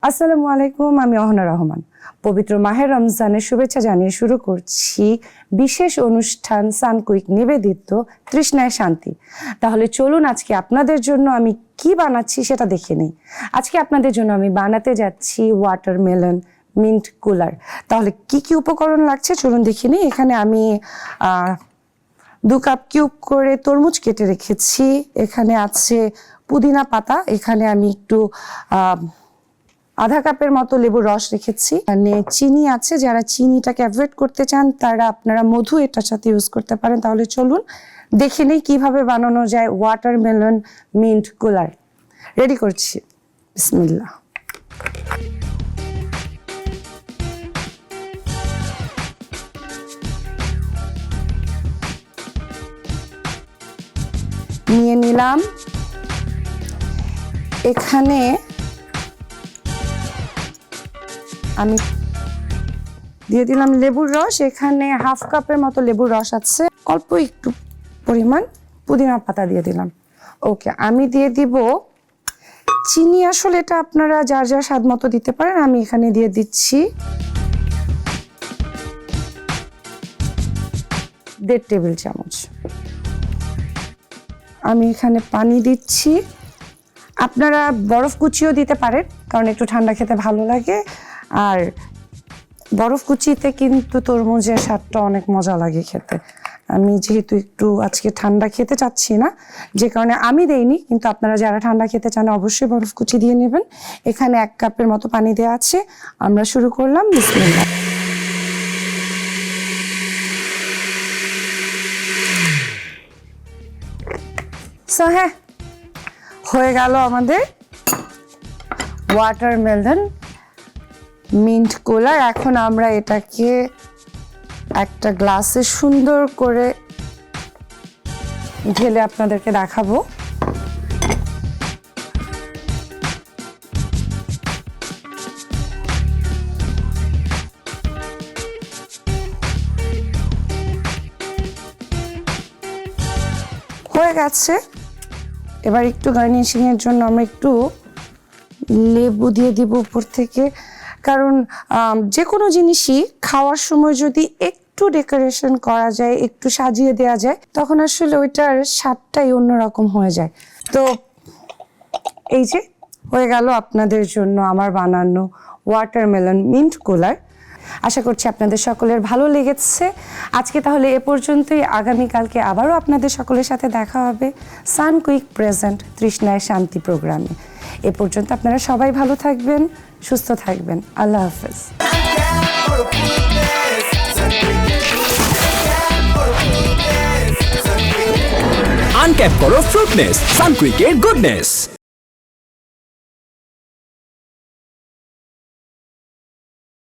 আসসালামু আলাইকুম, আমি অহনা রহমান। পবিত্র মাহে রমজানের শুভেচ্ছা জানিয়ে শুরু করছি বিশেষ অনুষ্ঠান সানকুইক নিবেদিত তৃষ্ণায় শান্তি। তাহলে চলুন আজকে আপনাদের জন্য আমি কি বানাচ্ছি সেটা দেখে নিই। আজকে আপনাদের জন্য আমি বানাতে যাচ্ছি ওয়াটারমেলন মিন্ট কুলার। তাহলে কি কি উপকরণ লাগছে চলুন দেখে নিই। এখানে আমি 2 কাপ কিউব করে তরমুজ কেটে রেখেছি। এখানে আছে পুদিনা পাতা, এখানে আমি একটু আধা কাপের মতো লেবুর রস রেখেছি। এখানে চিনি আছে, যারা চিনিটাকে অ্যাভয়েড করতে চান তারা আপনারা মধু এটার সাথে ইউজ করতে পারেন। তাহলে চলুন দেখে নেই কিভাবে বানানো যায় ওয়াটারমেলন মিন্ট কুলার। রেডি করছি, বিসমিল্লাহ। নিয়ে নিলাম এখানে আমি দিয়ে দিলাম লেবুর রস। এখানে হাফ কাপের মতো লেবুর রস আছে, অল্প একটু পরিমাণ পুদিনা পাতা দিয়ে দিলাম। ওকে, আমি দিয়ে দিব চিনি। আসলে এটা আপনারা যার যার স্বাদ মতো দিতে পারেন। আমি এখানে দিয়ে দিচ্ছি 1.5 টেবিল চামচ। আমি এখানে পানি দিচ্ছি। আপনারা বরফ কুচিও দিতে পারেন, কারণ একটু ঠান্ডা খেতে ভালো লাগে। আর বরফ কুচিতে কিন্তু তরমুজের স্বাদটা অনেক মজা লাগে খেতে। আমি যেহেতু একটু আজকে ঠান্ডা খেতে চাচ্ছি না, যে কারণে আমি দেইনি, কিন্তু আপনারা যারা ঠান্ডা খেতে চান অবশ্যই বরফ কুচি দিয়ে নেবেন। এখানে 1 কাপের মতো পানি দেওয়া আছে। আমরা শুরু করলাম, বিসমিল্লাহ। হ্যাঁ, হয়ে গেল আমাদের ওয়াটারমেলন মিন্ট কুলার। এখন আমরা এটাকে একটা গ্লাসে সুন্দর করে ঢেলে আপনাদেরকে দেখাবো। হয়ে গেছে। এবার একটু গার্নিশিং এর জন্য আমরা একটু লেবু দিয়ে দিব উপর থেকে, কারণ যে কোনো জিনিসই খাওয়ার সময় যদি একটু ডেকোরেশন করা যায়, একটু সাজিয়ে দেওয়া যায়, তখন আসলে ওইটার স্বাদটাই অন্যরকম হয়ে যায়। তো এই যে হয়ে গেল আপনাদের জন্য আমার বানানো ওয়াটারমেলন মিন্ট কুলার। আশা করছি আপনাদের সকলের ভালো লেগেছে। আজকে তাহলে এ পর্যন্তই। আগামীকালকে আবারও আপনাদের সকলের সাথে দেখা হবে সানকুইক প্রেজেন্ট তৃষ্ণায় শান্তি প্রোগ্রামে। এ পর্যন্ত আপনারা সবাই ভালো থাকবেন, সুস্থ থাকবেন। আল্লাহ হাফেজ। আনক্যাপ করো ফ্রুটনেস, সানকুইকের গুডনেস।